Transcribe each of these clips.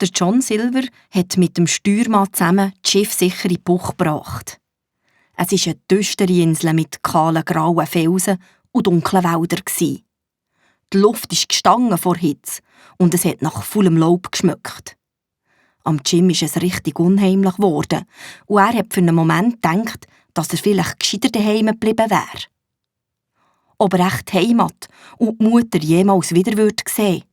Der John Silver hat mit dem Steuermann zusammen das Schiff sicher in die Bucht gebracht. Es war eine düstere Insel mit kahlen, grauen Felsen und dunklen Wäldern. Die Luft ist gestangen vor Hitze und es hat nach faulem Laub geschmeckt. Am Jim ist es richtig unheimlich geworden und er hat für einen Moment gedacht, dass er vielleicht gescheiter daheim geblieben wäre. Ob er echt Heimat und die Mutter jemals wieder sehen würde.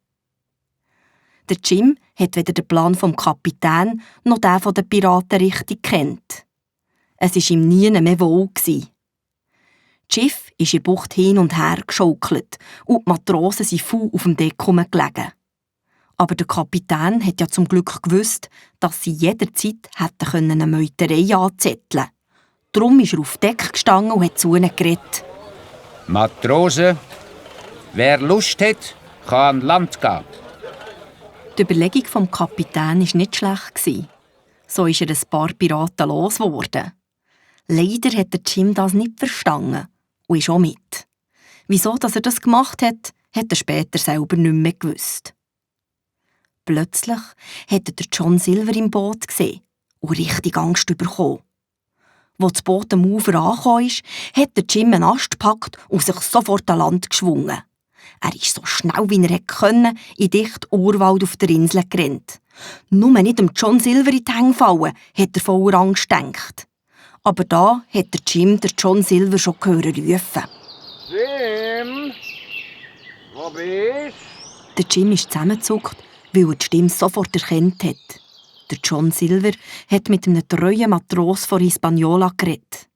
Der Jim hat weder den Plan vom Kapitän noch den von den Piraten richtig gekannt. Es war ihm nie mehr wohl. Das Schiff ist in der Bucht hin und her geschaukelt und die Matrosen sind faul auf dem Deck gelegen. Aber der Kapitän hat ja zum Glück gewusst, dass sie jederzeit hätten eine Meuterei anzetteln können. Darum ist er auf Deck gestanden und hat zu ihnen geredet. Matrosen, wer Lust hat, kann an Land gehen. Die Überlegung des Kapitäns war nicht schlecht. So ist er ein paar Piraten losgeworden. Leider hat der Jim das nicht verstanden und ist auch mit. Wieso dass er das gemacht hat, hat er später selber nicht mehr gewusst. Plötzlich hat er John Silver im Boot gesehen und richtig Angst bekommen. Als das Boot am Ufer angekommen ist, hat der Jim einen Ast gepackt und sich sofort an Land geschwungen. Er ist so schnell wie er konnte in dichten Urwald auf der Insel gerannt. Nur nicht dem John Silver in die Hände fallen, hat er voller Angst gedacht. Aber da hat der Jim den John Silver schon gehört rufen. Jim, wo bist du? Der Jim ist zusammengezuckt, weil er die Stimme sofort erkannt hat. Der John Silver hat mit einem treuen Matros von Hispaniola geredet.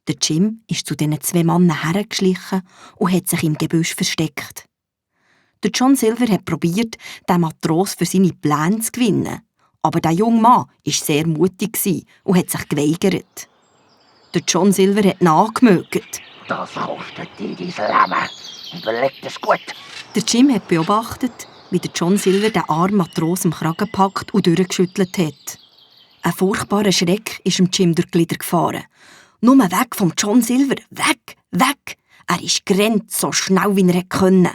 Der Jim ist zu diesen 2 Männern hergeschlichen und hat sich im Gebüsch versteckt. Der John Silver hat probiert, den Matros für seine Pläne zu gewinnen. Aber der junge Mann war sehr mutig und hat sich geweigert. Der John Silver hat nachgemögt. Das kostet dir dein Leben. Überleg das gut. Der Jim hat beobachtet, wie der John Silver den armen Matros am Kragen gepackt und durchgeschüttelt hat. Ein furchtbarer Schreck ist dem Jim durch die Glieder gefahren. Nur weg vom John Silver, weg, weg! Er ist gerannt, so schnell wie er konnte.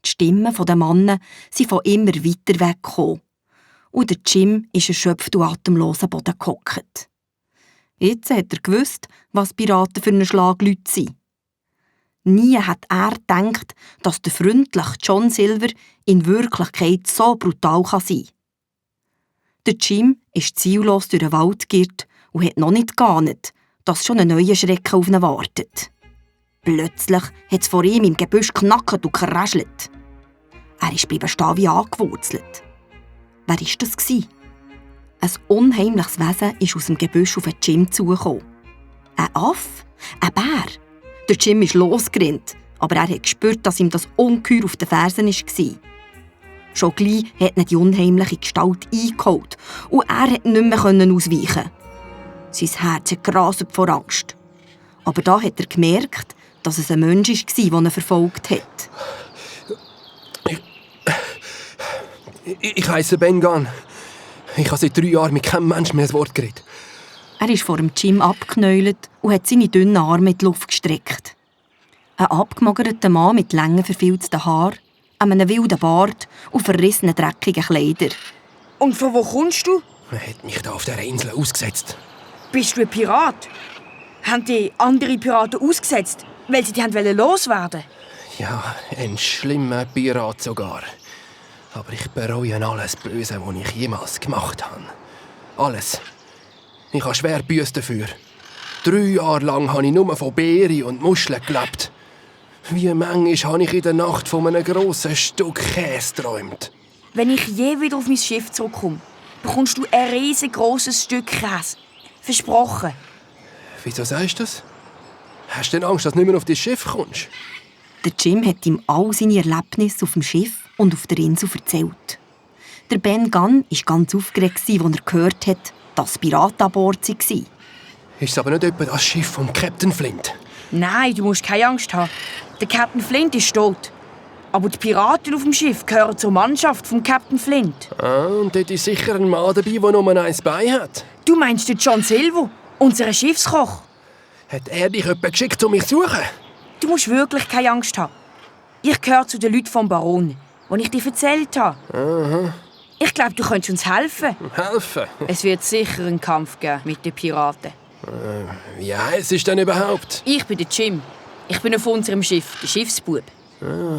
Die Stimmen der Männer sind von immer weiter weggekommen. Und der Jim ist erschöpft und atemlos am Boden gehockt. Jetzt hat er gewusst, was Piraten für einen Schlag Leute sind. Nie hat er gedacht, dass der freundliche John Silver in Wirklichkeit so brutal sein kann. Der Jim ist ziellos durch den Wald geirrt und hat noch nicht geahnt, dass schon ein neuer Schrecken auf ihn wartet. Plötzlich hat es vor ihm im Gebüsch geknackt und geräschelt. Er ist bleiben stehen wie angewurzelt. Wer war das? Ein unheimliches Wesen ist aus dem Gebüsch auf den Jim zugekommen. Ein Affe? Ein Bär? Der Jim ist losgerannt, aber er hat gespürt, dass ihm das Ungeheuer auf den Fersen war. Schon gleich hat ihn die unheimliche Gestalt eingeholt und er konnte nicht mehr ausweichen. Sein Herz hat gerasselt vor Angst. Aber da hat er gemerkt, dass es ein Mensch war, der ihn verfolgt hat. Ich heisse Ben Gunn. Ich habe seit 3 Jahren mit keinem Menschen mehr ein Wort geredet. Er ist vor dem Jim abgeknäult und hat seine dünnen Arme in die Luft gestreckt. Ein abgemagerter Mann mit langen, verfilzten Haaren, einem wilden Bart und verrissenen, dreckigen Kleidern. Und von wo kommst du? Er hat mich da auf dieser Insel ausgesetzt. Bist du ein Pirat? Haben die andere Piraten ausgesetzt, weil sie die loswerden wollten? Ja, ein schlimmer Pirat sogar. Aber ich bereue alles Böse, was ich jemals gemacht habe. Alles. Ich habe schwer gebüßt dafür. 3 Jahre lang habe ich nur von Beeren und Muscheln gelebt. Wie manchmal habe ich in der Nacht von einem grossen Stück Käse geträumt. Wenn ich je wieder auf mein Schiff zurückkomme, bekommst du ein riesengroßes Stück Käse. Versprochen. Wieso sagst du das? Hast du denn Angst, dass du nicht mehr auf dein Schiff kommst? Der Jim hat ihm all seine Erlebnisse auf dem Schiff und auf der Insel erzählt. Der Ben Gunn war ganz aufgeregt, als er gehört hat, dass Piraten an Bord waren. Ist es aber nicht etwa das Schiff vom Captain Flint? Nein, du musst keine Angst haben. Der Captain Flint ist tot. Aber die Piraten auf dem Schiff gehören zur Mannschaft vom Captain Flint. Ah, und dort ist sicher ein Mann dabei, der nur ein Bein hat. Du meinst den John Silver, unseren Schiffskoch? Hat er dich jemand geschickt, um mich zu suchen? Du musst wirklich keine Angst haben. Ich gehöre zu den Leuten vom Baron, die ich dir erzählt habe. Aha. Ich glaube, du könntest uns helfen. Helfen? Es wird sicher einen Kampf geben mit den Piraten. Wie heisst es denn überhaupt? Ich bin der Jim. Ich bin auf unserem Schiff, der Schiffsbub.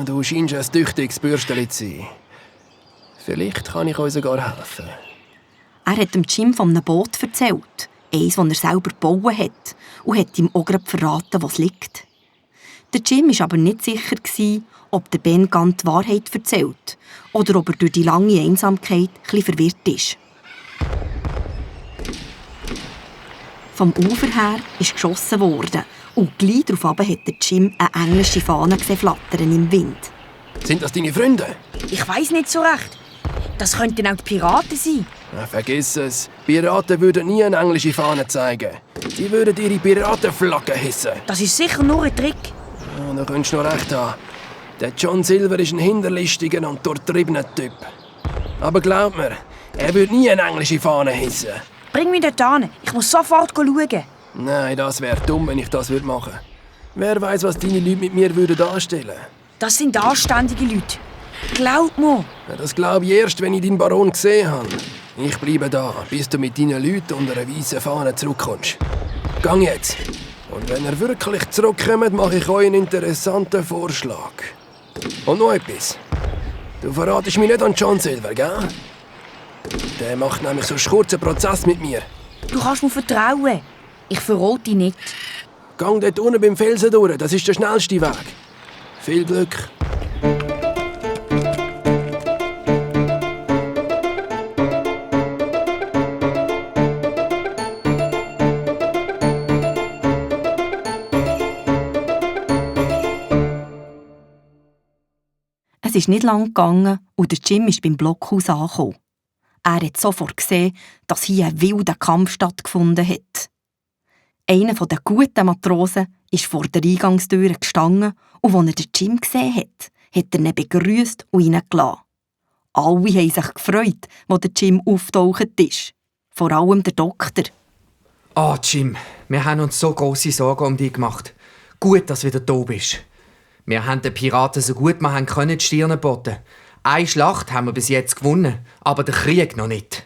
Du scheinst ein tüchtiges Bürsteli zu sein. Vielleicht kann ich euch sogar helfen. Er hat dem Jim von einem Boot erzählt. Eins, das er selber gebaut hat. Und hat ihm auch gerade verraten, wo es liegt. Der Jim war aber nicht sicher, ob der Ben Gunn die Wahrheit erzählt oder ob er durch die lange Einsamkeit etwas verwirrt ist. Vom Ufer her ist geschossen worden und gleich darauf hat der Jim eine englische Fahne flattern im Wind. Sind das deine Freunde? Ich weiss nicht so recht. Das könnten auch die Piraten sein. Vergiss es. Piraten würden nie eine englische Fahne zeigen. Sie würden ihre Piratenflagge hissen. Das ist sicher nur ein Trick. Da könntest du noch recht haben. Der John Silver ist ein hinterlistiger und durchtriebener Typ. Aber glaub mir, er würde nie eine englische Fahne hissen. Bring mich dort hin. Ich muss sofort schauen. Nein, das wäre dumm, wenn ich das machen würde. Wer weiß, was deine Leute mit mir anstellen würden. Das sind anständige Leute. Glaub mir. Das glaube ich erst, wenn ich deinen Baron gesehen habe. Ich bleibe da, bis du mit deinen Leuten unter einer weißen Fahne zurückkommst. Gang jetzt. Und wenn ihr wirklich zurückkommt, mache ich euch einen interessanten Vorschlag. Und noch etwas. Du verratest mich nicht an John Silver, gell? Der macht nämlich so einen kurzen Prozess mit mir. Du kannst mir vertrauen. Ich verrate dich nicht. Gang dort unten beim Felsen durch, das ist der schnellste Weg. Viel Glück. Es ist nicht lang gegangen und der Jim ist beim Blockhaus angekommen. Er hat sofort gesehen, dass hier ein wilder Kampf stattgefunden hat. Einer der guten Matrosen ist vor der Eingangstür gestanden und als er den Jim gesehen hat er ihn begrüßt und reingelassen. Alle haben sich gefreut, als der Jim auftaucht ist. Vor allem der Doktor. Ah, Jim, wir haben uns so grosse Sorgen um dich gemacht. Gut, dass du wieder da bist. Wir haben den Piraten so gut wir können die Stirn boten. Eine Schlacht haben wir bis jetzt gewonnen, aber den Krieg noch nicht.